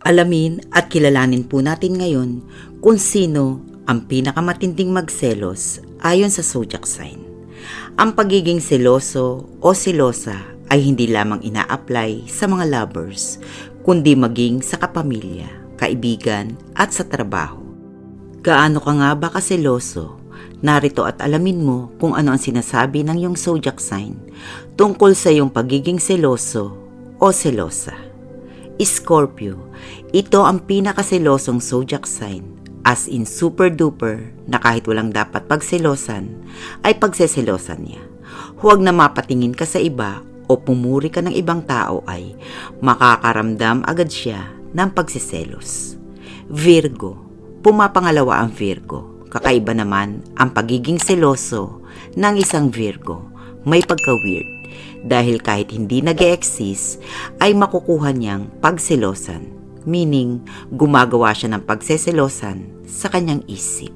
Alamin at kilalanin po natin ngayon kung sino ang pinakamatinding magselos ayon sa zodiac sign. Ang pagiging seloso o selosa ay hindi lamang ina-apply sa mga lovers, kundi maging sa kapamilya, kaibigan at sa trabaho. Gaano ka nga ba kaseloso? Narito at alamin mo kung ano ang sinasabi ng iyong zodiac sign tungkol sa iyong pagiging seloso o selosa. Scorpio, ito ang pinakaselosong zodiac sign, as in super duper na kahit walang dapat pagselosan ay pagseselosan niya. Huwag na mapatingin ka sa iba o pumuri ka ng ibang tao ay makakaramdam agad siya ng pagseselos. Virgo, pumapangalawa ang Virgo. Kakaiba naman ang pagiging seloso ng isang Virgo. May pagka-weird dahil kahit hindi nag-e-exist ay makukuha niyang pagselosan, meaning gumagawa siya ng pagseselosan sa kanyang isip.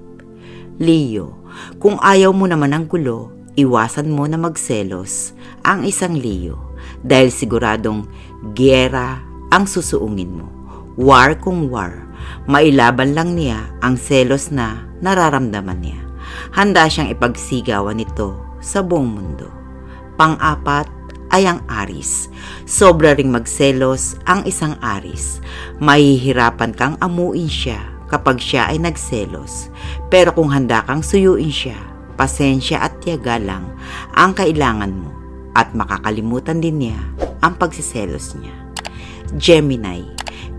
Leo, kung ayaw mo naman ng gulo, iwasan mo na magselos ang isang Leo dahil siguradong giyera ang susuungin mo. War kung war, mailaban lang niya ang selos na nararamdaman niya. Handa siyang ipagsigawan nito sa buong mundo. Pang-apat ay ang Aries. Sobra ring magselos ang isang Aries. Mahihirapan kang amuin siya kapag siya ay nagselos. Pero kung handa kang suyuin siya, pasensya at tiyaga lang ang kailangan mo at makakalimutan din niya ang pagsiselos niya. Gemini,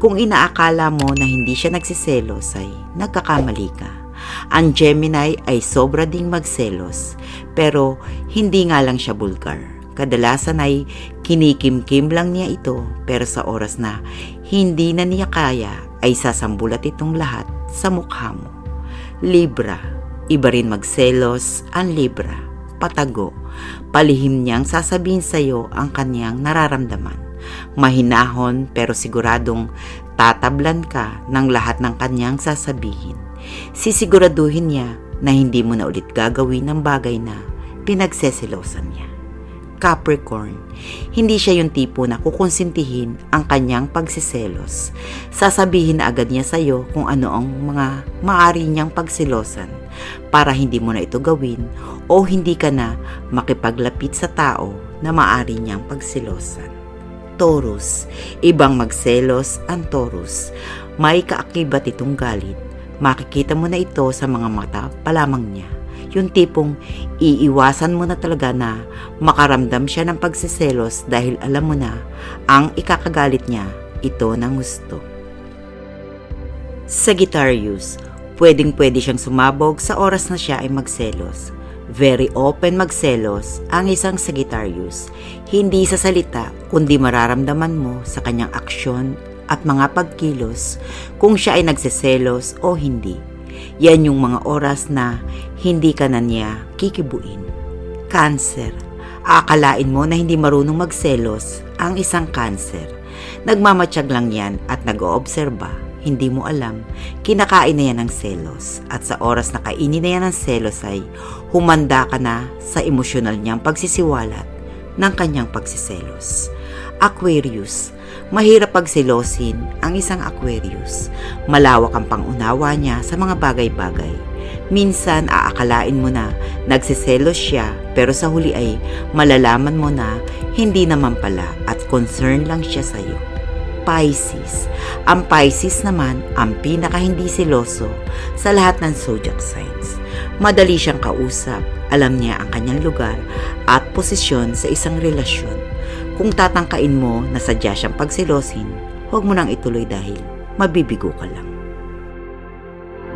kung inaakala mo na hindi siya nagsiselos ay nagkakamali ka. Ang Gemini ay sobra ding magselos, pero hindi nga lang siya bulgar. Kadalasan ay kinikimkim lang niya ito, pero sa oras na hindi na niya kaya ay sasambulat itong lahat sa mukha mo. Libra, iba rin magselos ang Libra. Patago, palihim niyang sasabihin sa iyo ang kanyang nararamdaman. Mahinahon pero siguradong tatablan ka ng lahat ng kanyang sasabihin. Sisiguraduhin niya na hindi mo na ulit gagawin ang bagay na pinagseselosan niya. Capricorn, hindi siya yung tipo na kukonsintihin ang kanyang pagsiselos. Sasabihin na agad niya sa iyo kung ano ang mga maaari niyang pagselosan para hindi mo na ito gawin o hindi ka na makipaglapit sa tao na maaari niyang pagselosan. Taurus, ibang magselos ang Taurus. May kaakibat itong galit. Makikita mo na ito sa mga mata pa lamang niya. Yung tipong iiwasan mo na talaga na makaramdam siya ng pagsiselos dahil alam mo na ang ikakagalit niya ito ng gusto. Sagittarius, pwedeng-pwede siyang sumabog sa oras na siya ay magselos. Very open magselos ang isang Sagittarius. Hindi sa salita kundi mararamdaman mo sa kanyang aksyon at mga pagkilos kung siya ay nagseselos o hindi. Yan yung mga oras na hindi ka na niya kikibuin. Cancer, aakalain mo na hindi marunong magselos ang isang Cancer. Nagmamatsyag lang yan at nag-oobserba. Hindi mo alam, kinakain na yan ng selos. At sa oras na kainin na yan ng selos ay humanda ka na sa emosyonal niyang pagsisiwalat ng kanyang pagsiselos. Aquarius, mahirap pagselosin ang isang Aquarius. Malawak ang pangunawa niya sa mga bagay-bagay. Minsan aakalain mo na nagsiselos siya pero sa huli ay malalaman mo na hindi naman pala at concern lang siya sa iyo. Pisces, ang Pisces naman ang pinaka hindi seloso sa lahat ng zodiac signs. Madali siyang kausap, alam niya ang kanyang lugar at posisyon sa isang relasyon. Kung tatangkain mo na sadya siyang pagselosin, huwag mo nang ituloy dahil mabibigo ka lang.